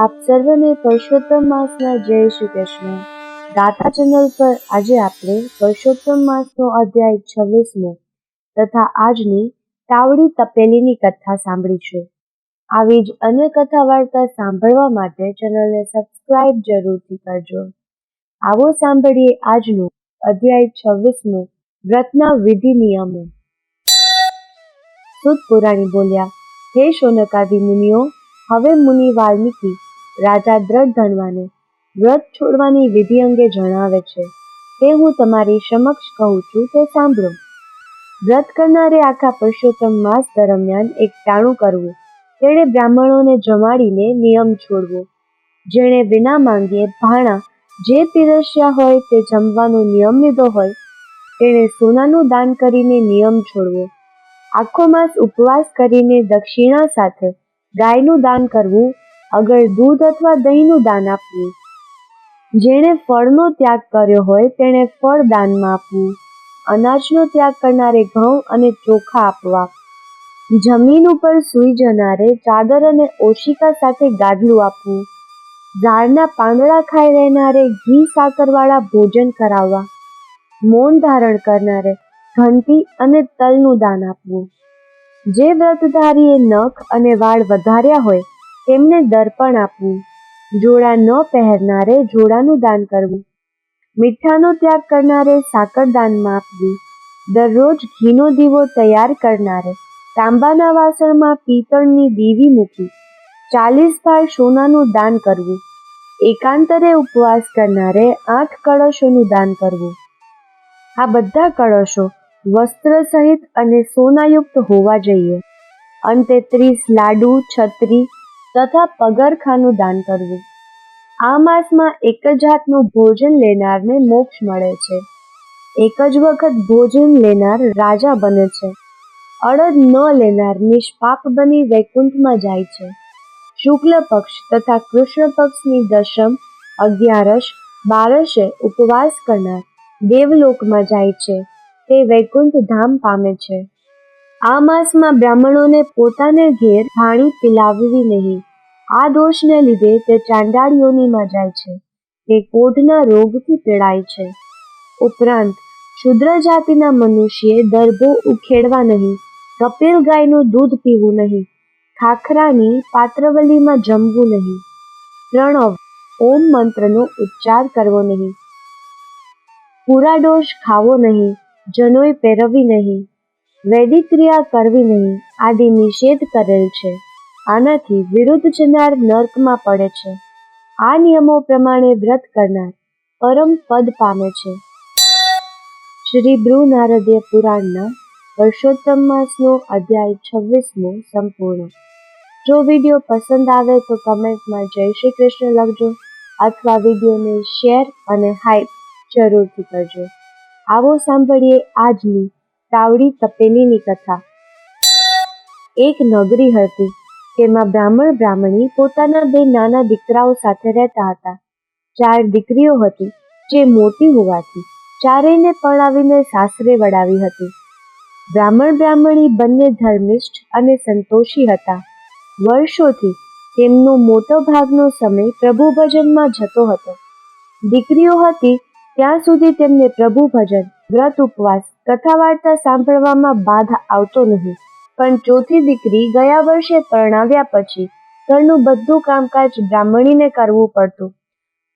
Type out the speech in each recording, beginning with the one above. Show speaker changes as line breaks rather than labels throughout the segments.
આપ સર્વને પુરુષોત્તમ માસના જય શ્રી કૃષ્ણ. ગાથા ચેનલ પર આજે આપણે પુરુષોત્તમ માસનો અધ્યાય 26મો તથા આજની તાવડી તપેલીની કથા સાંભળીશું. આવી જ અન્ય કથા વાર્તા સાંભળવા માટે ચેનલને સબસ્ક્રાઇબ જરૂરથી કરજો. આવો સાંભળીએ આજનો અધ્યાય 26મો, વ્રતના વિધિ નિયમો. સૂત પુરાણી બોલ્યા, હે શૌનકાદિ મુનિઓ, હવે મુનિ વાલ્મીકી રાજા દ્રઢધનવાને વ્રત છોડવાની વિધિ અંગે જણાવે છે તે હું તમારી સમક્ષ કહું છું તે સાંભળો. વ્રત કરનારે આખા પુરુષોત્તમ માસ દરમિયાન એક ટાણું કરવું, તેણે બ્રાહ્મણોને જમાડીને નિયમ છોડવો, જેણે વિના માંગ્યે ભાણા જે પીરસ્યા હોય તે જમવાનો નિયમ લીધો હોય તેણે સોનાનું દાન કરીને નિયમ છોડવો, આખો માસ ઉપવાસ કરીને દક્ષિણા સાથે ગાયનું દાન કરવું, અગર દૂધ અથવા દહીંનું દાન આપવું, જેણે ફળનો ત્યાગ કર્યો હોય તેણે ફળ દાનમાં આપવું, અનાજનો ત્યાગ કરનારે ઘઉં અને ચોખા આપવા, જમીન ઉપર સૂઈ જનારે ચાદર અને ઓશિકા સાથે ગાદલું આપવું, ઝાડના પાંદડા ખાઈ રહેનારે ઘી સાકરવાળા ભોજન કરાવવા, મૌન ધારણ કરનારે ઘંટી અને તલનું દાન આપવું, જે વ્રતધારીએ નખ અને વાળ વધાર્યા હોય તેમને દર્પણ આપવું, જોડા ન પહેરનારે જોડાનું દાન કરવું, મીઠાનો ત્યાગ કરનારે સાકર દાનમાં આપવી, દરરોજ ઘીનો દીવો તૈયાર કરનારે તાંબાના વાસણમાં પિત્તળની દીવી મૂકી 40 ભાર સોનાનું દાન કરવું, એકાંતરે ઉપવાસ કરનારે 8 કળશોનું દાન કરવું. આ બધા કળશો વસ્ત્ર સહિત અને સોનાયુક્ત હોવા જોઈએ. અંતે 30 લાડુ, છત્રી તથા પગરખાનું દાન કરવું. આ માસમાં એક જ જાતનું ભોજન લેનારને મોક્ષ મળે છે. એક જ વખત ભોજન લેનાર રાજા બને છે. અડદ ન લેનાર નિષ્પાપ બની વૈકુંઠમાં જાય છે. શુક્લ પક્ષ તથા કૃષ્ણ પક્ષની દશમ, 11શ, 12શે ઉપવાસ કરનાર દેવલોકમાં જાય છે, તે વૈકુંઠ ધામ પામે છે. આ માસમાં બ્રાહ્મણોને પોતાને ઘેર પાણી પિલાવવી નહીં. આ દોષને લીધે તે ચાંડાળ યોનિમાં જાય છે, તે કોઢના રોગથી પીડાય છે. ઉપરાંત શુદ્ર જાતિના મનુષ્યે દર્ભો ઉખેડવા નહીં, કપિલ ગાયનું દૂધ પીવું નહીં, ખાખરાની પાત્રવલીમાં જમવું નહીં, પ્રણવ ઓમ મંત્રનો ઉચ્ચાર કરવો નહીં, પુરાડોષ ખાવો નહીં, જનોઈ પહેરવી નહીં, વૈદિક ક્રિયા કરવી નહીં આદિ નિષેધ કરેલ છે. આનાથી વિરુદ્ધ જનાર નર્કમાં પડે છે. આ નિયમો પ્રમાણે વ્રત કરનાર પરમ પદ પામે છે. શ્રી બૃહનારદ્ય પુરાણના પુરુષોત્તમ માસનો અધ્યાય 26મો સંપૂર્ણ. જો વિડીયો પસંદ આવે તો કમેન્ટમાં જય શ્રી કૃષ્ણ લખજો અથવા વિડીયોને શેર અને હાઈપ જરૂરથી કરજો. આવો સાંભળીએ આજની તાવડી તપેલીની કથા. એક નગરી હતી, તેમાં બ્રાહ્મણ બ્રાહ્મણી પોતાના 2 નાના દીકરાઓ સાથે રહેતા હતા. 4 દીકરીઓ હતી, જે મોટી હોવાથી ચારેયને પરણાવીને સાસરે વડાવી હતી. બ્રાહ્મણ બ્રાહ્મણી બંને ધર્મિષ્ઠ અને સંતોષી હતા. વર્ષોથી તેમનો મોટો ભાગનો સમય પ્રભુ ભજનમાં જતો હતો. દીકરીઓ હતી ત્યાં સુધી તેમને પ્રભુ ભજન, વ્રત ઉપવાસ, કથા વાર્તા સાંભળવામાં બાધા આવતો નહીં. પણ ચોથી દીકરી ગયા વર્ષે પરણાવ્યા પછી ઘરનું બધું કામકાજ બ્રાહ્મણીને કરવું પડતું.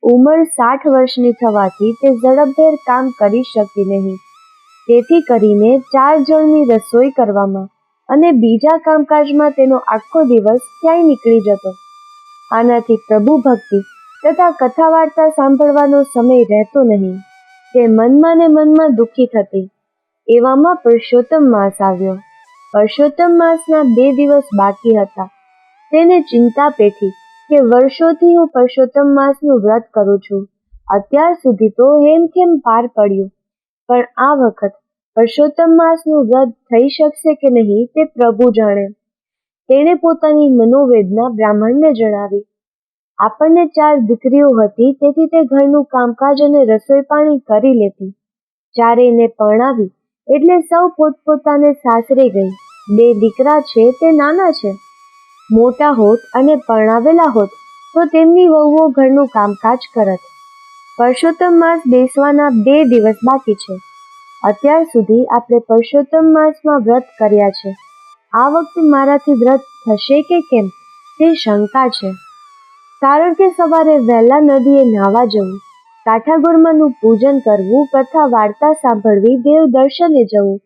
ઉંમર 60 વર્ષની થવાથી તે ઝડપભેર કામ કરી શકતી નહીં. તેથી કરીને 4 જણની રસોઈ કરવામાં અને બીજા કામકાજમાં તેનો આખો દિવસ ક્યાંય નીકળી જતો. આનાથી પ્રભુ ભક્તિ તથા કથા વાર્તા સાંભળવાનો સમય રહેતો નહીં. તે મનમાં ને મનમાં દુઃખી થતી. એવામાં પુરુષોત્તમ માસ આવ્યો. પુરુષોત્તમ માસના 2 દિવસ બાકી હતા. તેને ચિંતા પેઠી કે વર્ષોથી હું પુરુષોત્તમ માસનું વ્રત કરું છું. અત્યાર સુધી તો હેમખેમ પાર પડ્યું, પણ આ વખત પુરુષોત્તમ માસનું વ્રત થઈ શકશે કે નહીં તે પ્રભુ જાણે. તેણે પોતાની મનોવેદના બ્રાહ્મણને જણાવી. આપણને 4 દીકરીઓ હતી, તેથી તે ઘરનું કામકાજ અને રસોઈ પાણી કરી લેતી. ચારેયને પરણાવી એટલે સૌ પોતપોતાને સાસરે ગઈ. 2 દીકરા છે તે નાના છે. મોટા હોત અને પરણાવેલા હોત તો તેમની વહુઓ ઘરનું કામકાજ કરત. પરસોત્તમ માસ બેસવાના 2 દિવસ બાકી છે. અત્યાર સુધી આપણે પરસોત્તમ માસમાં વ્રત કર્યા છે. આ વખતે મારાથી વ્રત થશે કે કેમ તે શંકા છે. કારણ કે સવારે વહેલા નદીએ નાહવા જવું, કાઠાગોરમાનું પૂજન કરવું, કથા વાર્તા સાંભળવી, દેવ દર્શને જવું,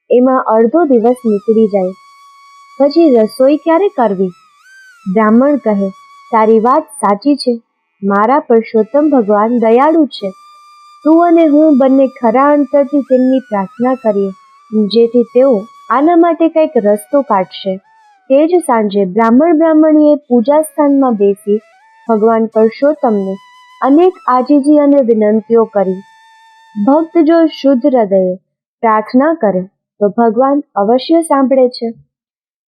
એમાં અડધો દિવસ નીકળી જાય. પછી રસોઈ ક્યારે કરવી? બ્રાહ્મણ કહે, તારી વાત સાચી છે. મારા પરસોત્તમ ભગવાન દયાળુ છે. તું અને હું બંને ખરા અંતરથી તેમની પ્રાર્થના કરીએ, જેથી તેઓ આના માટે કંઈક રસ્તો કાઢશે. તે જ સાંજે બ્રાહ્મણીએ પૂજા સ્થાનમાં બેસી ભગવાન પરસોત્તમને અનેક આજીજી અને વિનંતીઓ કરી. ભક્ત જો શુદ્ધ હૃદયે પ્રાર્થના કરે તો ભગવાન અવશ્ય સાંભળે છે.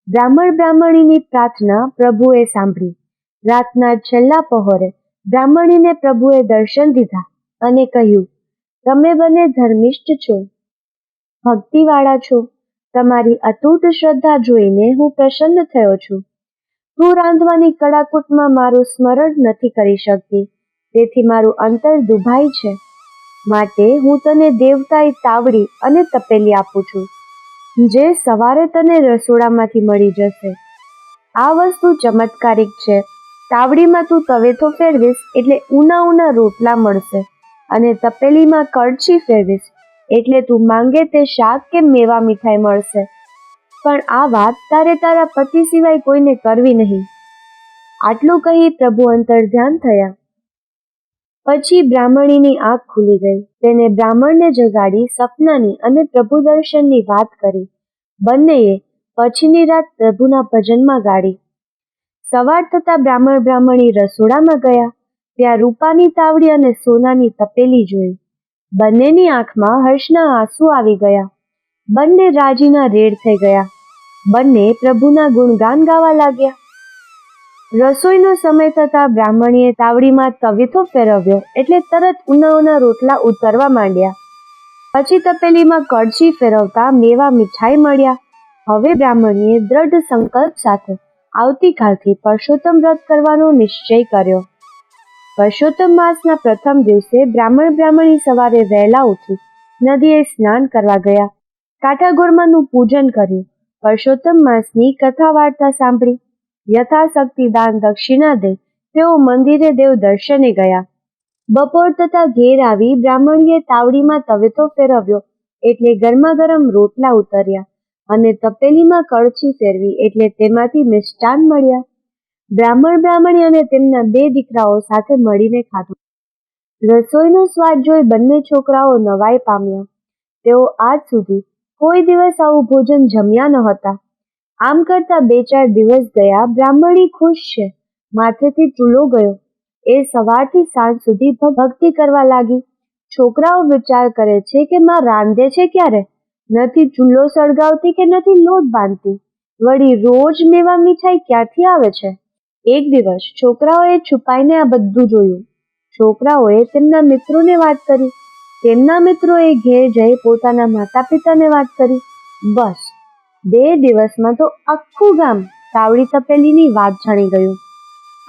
બ્રાહ્મણીની પ્રાર્થના પ્રભુએ સાંભળી. રાતના છેલ્લા પહોરે બ્રાહ્મણીને પ્રભુએ દર્શન દીધા અને કહ્યું, તમે બંને ધર્મિષ્ઠ છો, ભક્તિવાળા છો. તમારી અતૂટ શ્રદ્ધા જોઈને હું પ્રસન્ન થયો છું. તું રાંધવાની કડાકૂટમાં મારું સ્મરણ નથી કરી શકતી, તેથી મારું અંતર દુભાય છે. માટે હું તને દેવતાઈ તાવડી અને તપેલી આપું છું, જે સવારે તને રસોડામાંથી મળી જશે. આ વસ્તુ ચમત્કારિક છે. તાવડીમાં તું તવેથો ફેરવીશ એટલે ઊના રોટલા મળશે, અને તપેલીમાં કળછી ફેરવીશ એટલે તું માંગે તે શાક કે મેવા મીઠાઈ મળશે. પણ આ વાત તારે તારા પતિ સિવાય કોઈને કરવી નહીં. આટલું કહી પ્રભુ અંતર્ધ્યાન થયા. પછી બ્રાહ્મણીની આંખ ખુલી ગઈ. તેને બ્રાહ્મણને જગાડી સપનાની અને પ્રભુ દર્શનની વાત કરી. બંનેએ પછીની રાત પ્રભુના ભજનમાં ગાળી. સવાર થતાં બ્રાહ્મણી રસોડામાં ગયા. ત્યાં રૂપાની તાવડી અને સોનાની તપેલી જોઈ. બંનેની આંખમાં હર્ષના આંસુ આવી ગયા. બંને રાજીના રેડ થઈ ગયા. બંને પ્રભુના ગુણગાન ગાવા લાગ્યા. રસોઈનો સમય થતાં બ્રાહ્મણીએ તાવડીમાં તવીથો ફેરવ્યો એટલે તરત ઊના રોટલા ઉતરવા માંડ્યા. પછી તપેલીમાં કળછી ફેરવતા મેવા મીઠાઈ મળ્યા. હવે બ્રાહ્મણીએ દ્રઢ સંકલ્પ સાથે આવતીકાલથી પરસોત્તમ વ્રત કરવાનો નિશ્ચય કર્યો. પરસોત્તમ માસના પ્રથમ દિવસે બ્રાહ્મણી સવારે વહેલા ઉઠી નદીએ સ્નાન કરવા ગયા. કાઠાગોરમાનું પૂજન કર્યું. પરસોત્તમ માસની કથા વાર્તા સાંભળી. યથાશક્તિ દાન દક્ષિણા દઈ તેઓ મંદિરે દેવ દર્શને ગયા. બપોર થતાં ઘેર આવી બ્રાહ્મણીએ તાવડીમાં તવેથો ફેરવ્યો એટલે ગરમાગરમ રોટલા ઉતર્યા અને તપેલીમાં કળછી ફેરવી એટલે તેમાંથી મિષ્ટાન મળ્યા. બ્રાહ્મણી અને તેમના 2 દીકરાઓ સાથે મળીને ખાધું. રસોઈનો સ્વાદ જોઈ બંને છોકરાઓ નવાઈ પામ્યા. તેઓ આજ સુધી કોઈ દિવસ આવું ભોજન જમ્યા ન હતા. આમ કરતા 2-4 દિવસ ગયા. બ્રાહ્મણી ખુશ છે. માથેથી ચૂલો ગયો. એ સવારથી સાંજ સુધી ભક્તિ કરવા લાગી. છોકરાઓ વિચાર કરે છે કે માં રાંધે છે ક્યારે? નથી ચૂલો સળગાવતી કે નથી લોટ બાંધતી. વળી રોજ મેવા મીઠાઈ ક્યાંથી આવે છે? એક દિવસ છોકરાઓએ છુપાઈને આ બધું જોયું. છોકરાઓએ તેમના મિત્રોને વાત કરી. તેમના મિત્રોએ ઘેર જઈ પોતાના માતા પિતાને વાત કરી. બસ 2 દિવસમાં તો આખું ગામ તાવડી તપેલીની વાત જાણી ગયું.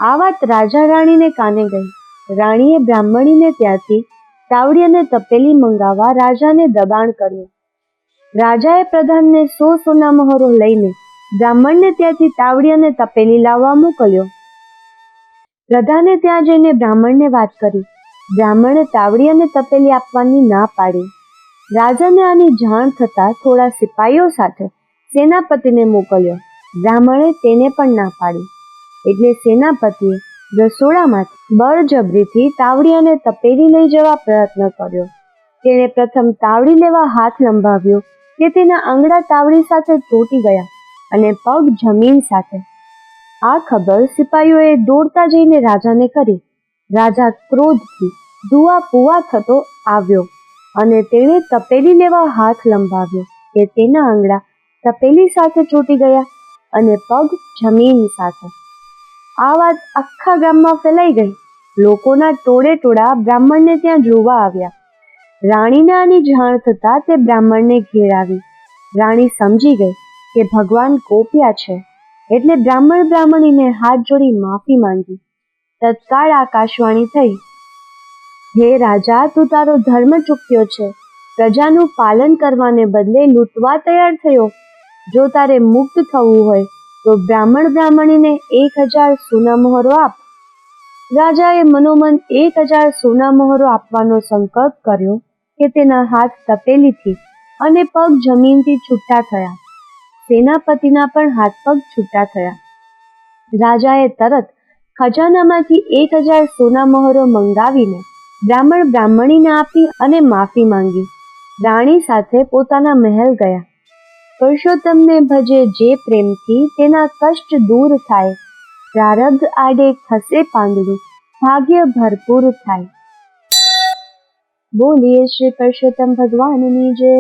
આ વાત રાજા રાણીને કાને ગઈ. રાણીએ બ્રાહ્મણીને ત્યાંથી તાવડી અને તપેલી મંગાવવા રાજાને દબાણ કર્યું. રાજાએ પ્રધાનને 100 સોનામહોરો લઈને બ્રાહ્મણને ત્યાંથી તાવડી અને તપેલી લાવવા મોકલ્યો. પ્રધાને ત્યાં જઈને બ્રાહ્મણને વાત કરી. બ્રાહ્મણે તાવડી અને તપેલી આપવાની ના પાડી. રાજાને આની જાણ થતાં થોડા સિપાઈઓ સાથે સેનાપતિને મોકલ્યો. બ્રાહ્મણે તેને પણ ના પાડી. એટલે સેનાપતિએ રસોડામાંથી બળજબરીથી તાવડી અને તપેલી લઈ જવા પ્રયત્ન કર્યો. તેણે પ્રથમ તાવડી લેવા હાથ લંબાવ્યો કે તેના આંગળા તાવડી સાથે ચોંટી ગયા અને પગ જમીન સાથે. આ ખબર સિપાઈઓએ દોડતા જઈને રાજાને કરી. રાજા ક્રોધથી ધુઆપુઆ થતો આવ્યો અને તેણે તપેલી લેવા હાથ લંબાવ્યો કે તેના આંગળા તપેલી સાથે ચોંટી ગયા અને પગ જમીન સાથે. આ વાત આખા ગામમાં ફેલાઈ ગઈ. લોકોના ટોળે બ્રાહ્મણને ત્યાં જોવા આવ્યા. રાણીને આની જાણ થતાં તે બ્રાહ્મણને ઘેર આવી. રાણી સમજી ગઈ કે ભગવાન કોપ્યા છે એટલે બ્રાહ્મણીને હાથ જોડી માફી માંગી. તત્કાળ આકાશવાણી થઈ, હે રાજા, તું તારો ધર્મ ચૂક્યો છે. પ્રજાનું પાલન કરવાને બદલે લૂંટવા તૈયાર થયો. જો તારે મુક્ત થવું હોય તો બ્રાહ્મણીને 1000 સોના મહોરો આપ. રાજાએ મનોમન 1000 સોના મહોરો આપવાનો સંકલ્પ કર્યો કે તેના હાથ તપેલીથી અને પગ જમીનથી છૂટા થયા. સેનાપતિના પણ હાથ પગ છૂટા થયા. રાજાએ તરત ખજાનામાંથી 1000 સોના મહોરો મંગાવીને બ્રાહ્મણીને આપી અને માફી માંગી. રાણી સાથે પોતાના મહેલ ગયા. પુરુષોત્તમને ભજે જે પ્રેમથી તેના કષ્ટ દૂર થાય. પ્રારબ્ધ આડે ખસે પાંદડું, ભાગ્ય ભરપૂર થાય. બોલીએ શ્રી પુરુષોત્તમ ભગવાનની જય.